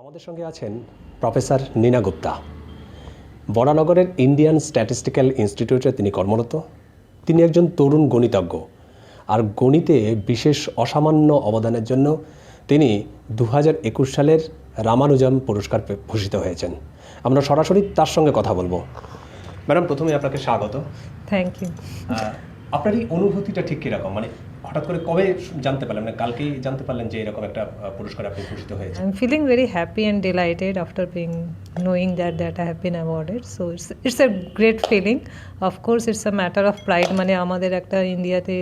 আমাদের সঙ্গে আছেন প্রফেসর নীনা গুপ্তা। বরানগরের ইন্ডিয়ান স্ট্যাটিস্টিক্যাল ইনস্টিটিউটে তিনি কর্মরত। তিনি একজন তরুণ গণিতজ্ঞ, আর গণিতে বিশেষ অসামান্য অবদানের জন্য তিনি 2021 সালের রামানুজম পুরস্কার ভূষিত হয়েছেন। আমরা সরাসরি তার সঙ্গে কথা বলবো। ম্যাডাম, প্রথমে আপনাকে স্বাগত। Thank you. আপনার এই অনুভূতিটা ঠিক কীরকম, মানে হঠাৎ করে কবে জানতে পারলেন, মানে কালকেই জানতে পারলেন যে এরকম একটা পুরস্কার আপনি ভূষিত হয়েছেন? I'm feeling very happy and delighted after knowing that I have been awarded. So it's a great feeling. Of course, it's a matter of pride. মানে আমাদের একটা ইন্ডিয়াতে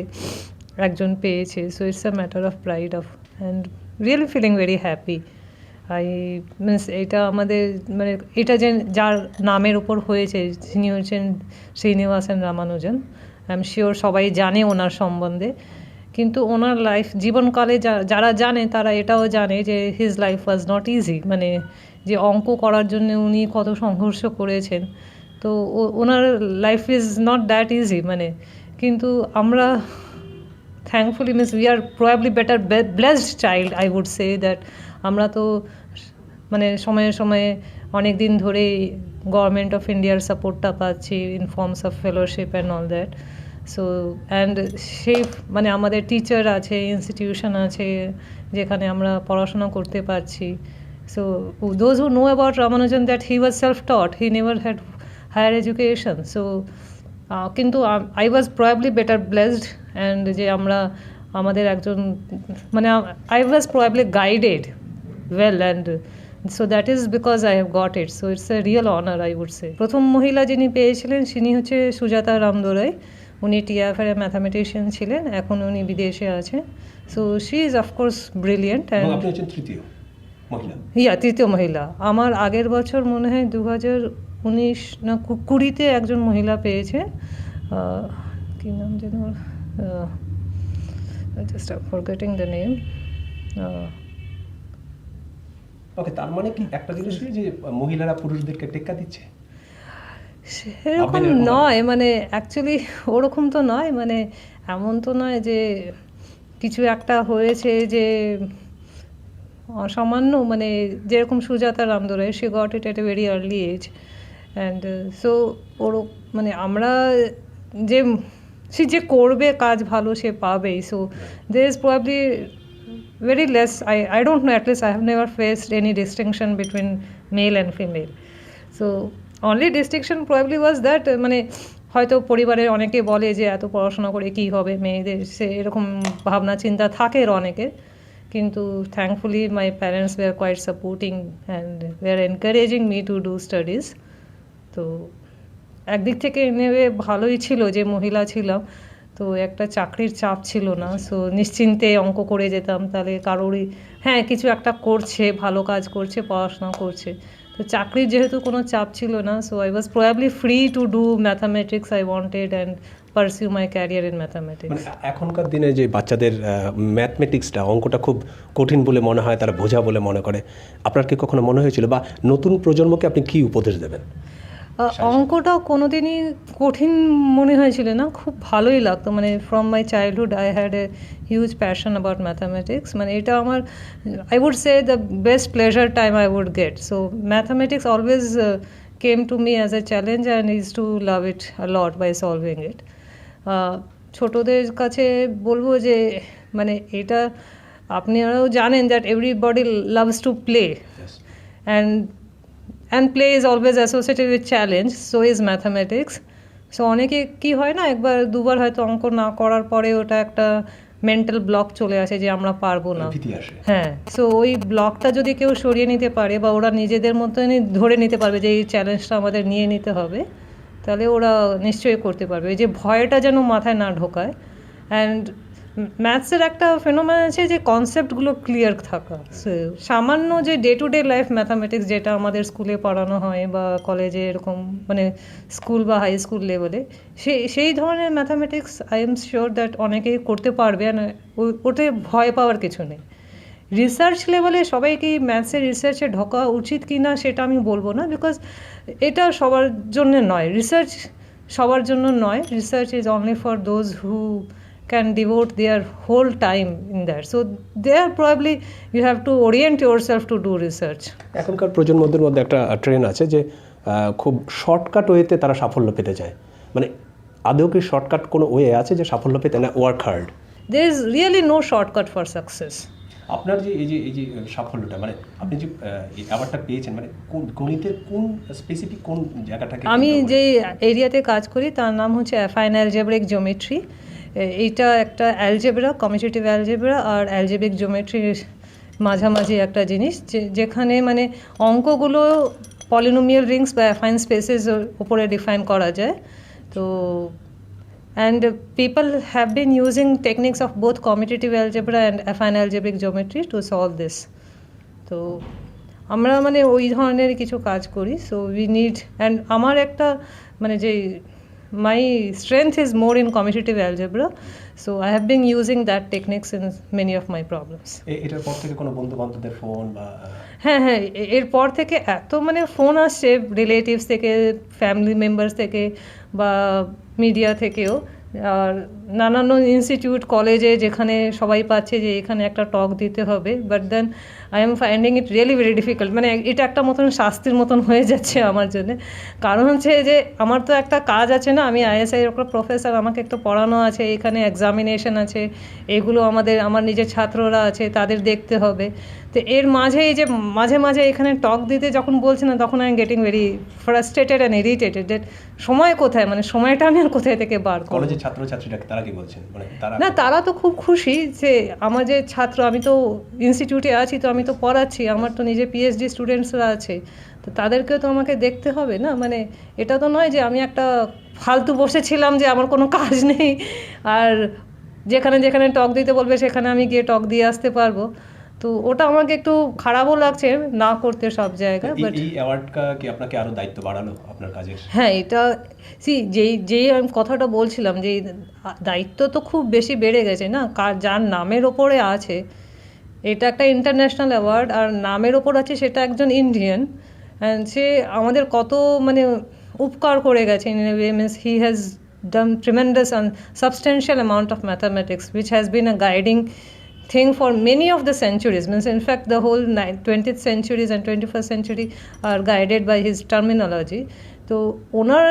একজন পেয়েছে, so it's a matter of pride and really feeling very happy. এটা আমাদের মানে এটা যে যার নামের উপর হয়েছে তিনি হচ্ছেন Srinivasan Ramanujan. I am sure সবাই জানে ওনার সম্বন্ধে, কিন্তু ওনার লাইফ জীবনকালে যারা জানে তারা এটাও জানে যে his life was not easy. মানে যে অঙ্ক করার জন্য উনি কত সংঘর্ষ করেছেন, তো ওনার life is not that easy. মানে কিন্তু আমরা thankfully we are probably better blessed child, I would say that. আমরা তো মানে সময়ে সময়ে অনেক দিন ধরে গভর্নমেন্ট অফ ইন্ডিয়ার সাপোর্টটা পাচ্ছি in forms of fellowship and all that. So and সেই মানে আমাদের টিচার আছে, ইনস্টিটিউশন আছে যেখানে আমরা পড়াশোনা করতে পারছি। So those who know about Ramanujan that he was self taught, he never had higher education. So কিন্তু I was probably better blessed and যে আমরা আমাদের একজন মানে I was probably guided well, and so that is because I have got it. So it's a real honor, I would say. প্রথম মহিলা যিনি পেয়েছিলেন তিনি হচ্ছে সুজাতা রামদোরাই। উনি টিএফআর এর ম্যাথামেটিশিয়ান ছিলেন, এখন উনি বিদেশে আছেন। So she is of course brilliant. আপনি হচ্ছেন তৃতীয় মহিলা? তৃতীয় মহিলা। আমার আগের বছর মনে হয় 2019 না 20 একজন মহিলা পেয়েছে, কি নাম যেন, জাস্ট ফরগেটিং দ্য নেম। ওকে, তার মানে কি একটা জিনিস যে মহিলারা পুরুষদেরকে টেক্কা দিচ্ছে? সেরকম নয়, মানে অ্যাকচুয়ালি ওরকম তো নয়। মানে এমন তো নয় যে কিছু একটা হয়েছে যে অসামান্য, মানে যেরকম Sujata Ramdorai, she got it at a very early age. And so মানে আমরা যে করবে কাজ ভালো সে পাবেই। So there is probably very less, I don't know, at least I have never faced any distinction between male and female. So only distinction probably was that মানে হয়তো পরিবারের অনেকে বলে যে এত পড়াশোনা করে কী হবে মেয়েদের, সে এরকম ভাবনা চিন্তা থাকে অনেকের। কিন্তু thankfully my parents were quite supporting and were encouraging me to do studies. তো একদিক থেকে নেবে ভালোই ছিল যে মহিলা ছিলাম, তো একটা চাকরির চাপ ছিল না। সো নিশ্চিন্তে অঙ্ক করে যেতাম, তাহলে কারোরই হ্যাঁ কিছু একটা করছে, ভালো কাজ করছে, পড়াশোনা করছে, তো চাকরির যেহেতু কোনো চাপ ছিল না। So I was probably free to do mathematics I wanted and pursue my career in mathematics. এখনকার দিনে যে বাচ্চাদের ম্যাথমেটিক্সটা অঙ্কটা খুব কঠিন বলে মনে হয়, তারা বোঝা বলে মনে করে, আপনার কি কখনো মনে হয়েছিল, বা নতুন প্রজন্মকে আপনি কী উপদেশ দেবেন? অঙ্কটাও কোনোদিনই কঠিন মনে হয়েছিল না, খুব ভালোই লাগতো। মানে from my childhood I had a huge passion about mathematics. মানে এটা আমার I would say the best pleasure time I would get. So mathematics always came to me as a challenge and is to love it a lot by solving it. ছোটোদের কাছে বলবো যে মানে এটা আপনারাও জানেন that everybody loves to play, and play is always associated with challenge, so is mathematics. So অনেকে কি হয় না, একবার দুবার হয়তো অঙ্ক না করার পরে ওটা একটা মেন্টাল ব্লক চলে আসে যে আমরা পারবো না। হ্যাঁ, সো ওই ব্লকটা যদি কেউ সরিয়ে নিতে পারে বা ওরা নিজেদের মতনই ধরে নিতে পারবে যে এই চ্যালেঞ্জটা আমাদের নিয়ে নিতে হবে, তাহলে ওরা নিশ্চয়ই করতে পারবে। এই যে ভয়টা যেন মাথায় না ঢোকায়। অ্যান্ড ম্যাথসের একটা ফেনোমেনন আছে যে কনসেপ্টগুলো ক্লিয়ার থাকা। সামান্য যে day to day life mathematics যেটা আমাদের স্কুলে পড়ানো হয় বা কলেজে এরকম মানে স্কুল বা হাই স্কুল লেভেলে, সেই ধরনের mathematics I am sure that অনেকেই করতে পারবে। ওতে ভয় পাওয়ার কিছু নেই। রিসার্চ লেভেলে সবাইকেই ম্যাথসের রিসার্চে ঢোকা উচিত কি না সেটা আমি বলবো না, বিকজ এটা সবার জন্য নয়। রিসার্চ সবার জন্য নয়। Research is only for those who can devote their whole time in that. So there probably you have to orient yourself to do research. এখনকার প্রজন্মদের মধ্যে একটা ট্রেন্ড আছে যে খুব শর্টকাট ওয়েতে তারা সাফল্য পেতে চায়, মানে আদৌ কি শর্টকাট কোনো ওয়ে আছে যে সাফল্য পেতে, না work hard? There is really no shortcut for success. আপনার যে এই যে সাফল্যটা, মানে আপনি যে এই অ্যাওয়ার্ডটা পেয়েছেন, মানে কোন গণিতের কোন স্পেসিফিক কোন জায়গাটাকে? আমি যে এরিয়াতে কাজ করি তার নাম হচ্ছে অ্যাফাইন অ্যালজেব্রিক জিওমেট্রি। এইটা একটা অ্যালজেব্রা, কমিউটেটিভ অ্যালজেব্রা আর অ্যালজেব্রিক জিওমেট্রির মাঝামাঝি একটা জিনিস, যেখানে মানে অঙ্কগুলো পলিনোমিয়াল রিংস বা অ্যাফাইন স্পেসেস উপরে ডিফাইন করা যায়। তো and people have been using techniques of both commutative algebra and affine algebraic geometry to solve this. তো আমরা মানে ওই ধরনের কিছু কাজ করি। সো উই নিড, অ্যান্ড আমার একটা মানে যে মাই strength is more in commutative algebra, so I have been using that techniques in many of my problems. এটার পর থেকে কোনো বন্ধু বান্ধবদের ফোন বা? হ্যাঁ, এরপর থেকে এত মানে ফোন আসছে রিলেটিভস থেকে, ফ্যামিলি মেম্বার্স থেকে বা মিডিয়া থেকেও, আর নানান ইনস্টিটিউট কলেজে যেখানে সবাই পাচ্ছে যে এখানে একটা টক দিতে হবে, but then I am finding it really very difficult. মানে এটা একটা মতন শাস্তির মতন হয়ে যাচ্ছে আমার জন্যে। কারণ হচ্ছে যে আমার তো একটা কাজ আছে না, আমি আইএসআই একটা প্রফেসর, আমাকে একটু পড়ানো আছে, এখানে এক্সামিনেশন আছে, এগুলো আমার নিজের ছাত্ররা আছে, তাদের দেখতে হবে। তো এর মাঝে এই যে মাঝে মাঝে এখানে টক দিতে যখন বলছে না, তখন I am getting very frustrated and irritated. Date সময় কোথায়, মানে সময়টা আমি আর কোথায় থেকে বার করব? কলেজের ছাত্রছাত্রীরা তারা কি বলছেন, মানে তারা? না, তারা তো খুব খুশি যে আমার যে ছাত্র, আমি তো ইনস্টিটিউটে আছি, তো আমি তো পড়াচ্ছি, আমার তো নিজে পিএইচডি স্টুডেন্টসরা আছে, তো তাদেরকেও তো আমাকে দেখতে হবে না। মানে এটা তো নয় যে আমি একটা ফালতু বসেছিলাম যে আমার কোনো কাজ নেই, আর যেখানে যেখানে টক দিতে বলবে সেখানে আমি গিয়ে টক দিয়ে আসতে পারবো। তো ওটা আমাকে একটু খারাপও লাগছে না করতে সব জায়গায়। বাট এই অ্যাওয়ার্ডটা কি আপনাকে আরো দায়িত্ব বাড়ালো আপনার কাজের? হ্যাঁ, এটা যেই আমি কথাটা বলছিলাম যে দায়িত্ব তো খুব বেশি বেড়ে গেছে না, যার নামের ওপরে আছে, এটা একটা ইন্টারন্যাশনাল অ্যাওয়ার্ড, আর নামের ওপর আছে সেটা একজন ইন্ডিয়ান, অ্যান্ড সে আমাদের কত মানে উপকার করে গেছে। In a way means he has done tremendous and substantial amount of mathematics, which has been a guiding thing for many of the centuries. Means in fact the whole 20th centuries and 21st century are guided by his terminology. তো ওনার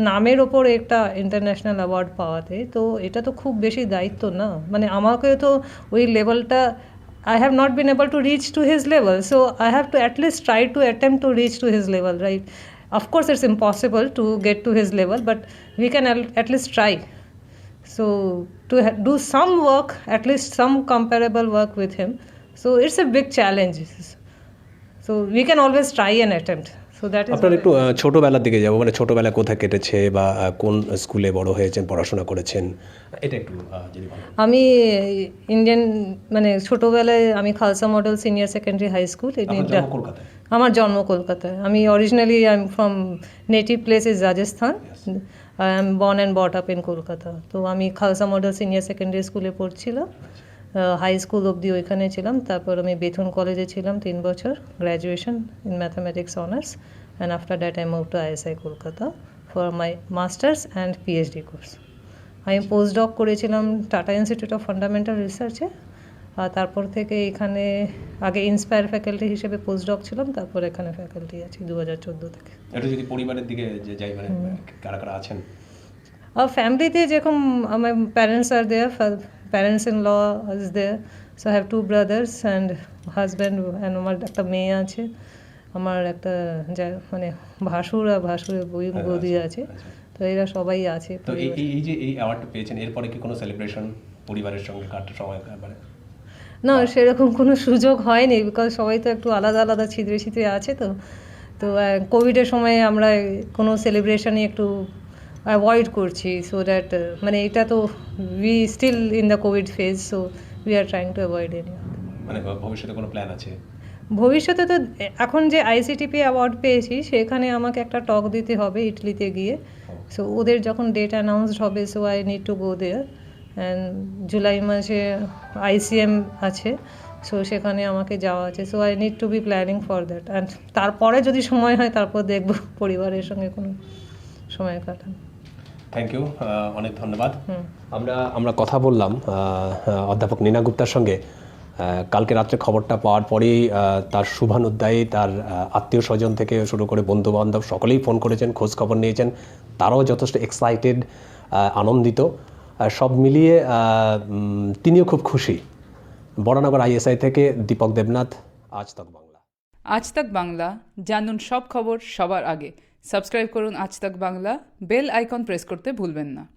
নামের ওপর একটা international award পাওয়াতে তো এটা তো খুব বেশি দায়িত্ব না। মানে আমাকে তো ওই লেভেলটা I have not been able to reach to his level, so I have to at least try to attempt to reach to his level, right? Of course it's impossible to get to his level, but we can at least try. So to do some work, at least some comparable work with him, so it's a big challenge, so we can always try and attempt. So that is আপনার একটু ছোটবেলার দিকে যাব, মানে ছোটবেলা কোথায় কেটেছে বা কোন স্কুলে বড় হয়েছেন, পড়াশোনা করেছেন, এটা একটু যদি বলেন। আমি ইন্ডিয়ান মানে ছোটবেলায় আমি Khalsa model senior secondary high school, কলকাতায়। আমার জন্ম কলকাতায়। আমি originally I am from native place is Rajasthan, I am born and brought up in Kolkata. তো আমি খালসা মডেল সিনিয়র সেকেন্ডারি স্কুলে পড়ছিলাম, হাই স্কুল অবধি ওইখানে ছিলাম। তারপর আমি বেথুন কলেজে ছিলাম 3 বছর, graduation in mathematics honours, and after that I move to ISI Kolkata for my masters and PhD course. আমি পোস্ট ডক করেছিলাম টাটা ইনস্টিটিউট অফ ফান্ডামেন্টাল রিসার্চে, আর তারপর থেকে এখানে আগে ইন্সপায়ার ফ্যাকাল্টি হিসেবে পোস্ট ডক ছিলাম, তারপর এখানে ফ্যাকাল্টি আছি 2014 থেকে। এটা যদি পরিবারের দিকে যাই, মানে কারা কারা আছেন? আর ফ্যামিলিতে যেরকম আমার প্যারেন্টস আর there, parents in law is there, so I have 2 brothers and husband, and আমার একটা মেয়ে আছে, আমার একটা মানে ভাসুর আর ভাসুরের বৌদি আছে, তো এরা সবাই আছে। তো এই যে এই অ্যাওয়ার্ডটা পেয়েছেন, এরপরে কি কোনো সেলিব্রেশন পরিবারের সঙ্গে কাটার সময়? না, সেরকম কোনো সুযোগ হয়নি, বিকজ সবাই তো একটু আলাদা আলাদা ছিদ্রে ছিদ্রে আছে। তো কোভিডের সময় আমরা কোনো সেলিব্রেশনই একটু অ্যাভয়েড করছি, সো দ্যাট মানে এটা তো we still in the covid phase, so we are trying to avoid any. মানে ভবিষ্যতে কোনো প্ল্যান আছে? ভবিষ্যতে তো এখন যে আইসিটিপি অ্যাওয়ার্ড পেয়েছি সেখানে আমাকে একটা টক দিতে হবে ইটালিতে গিয়ে। সো ওদের যখন ডেট অ্যানাউন্সড হবে, so I need to go there, and July মাসে আইসিএম আছে, সো সেখানে আমাকে যাওয়া আছে। So I need to be planning for that, and তারপরে যদি সময় হয় তারপর দেখব পরিবারের সঙ্গে কোনো সময় কাটানো। থ্যাংক ইউ, অনেক ধন্যবাদ। আমরা কথা বললাম অধ্যাপক নীনা গুপ্তার সঙ্গে। কালকে রাত্রে খবরটা পাওয়ার পরেই তার শুভানুধ্যায়ী, তার আত্মীয় স্বজন থেকে শুরু করে বন্ধু বান্ধব সকলেই ফোন করেছেন, খোঁজ খবর নিয়েছেন। তারাও যথেষ্ট এক্সাইটেড, আনন্দিত। সব মিলিয়ে তিনিও খুব খুশি। বরানগর ISI থেকে দীপক দেবনাথ, আজ তক বাংলা। আজ তক বাংলা, জানুন সব খবর সবার আগে। সাবস্ক্রাইব করুন আজ তক বাংলা, বেল আইকন প্রেস করতে ভুলবেন না।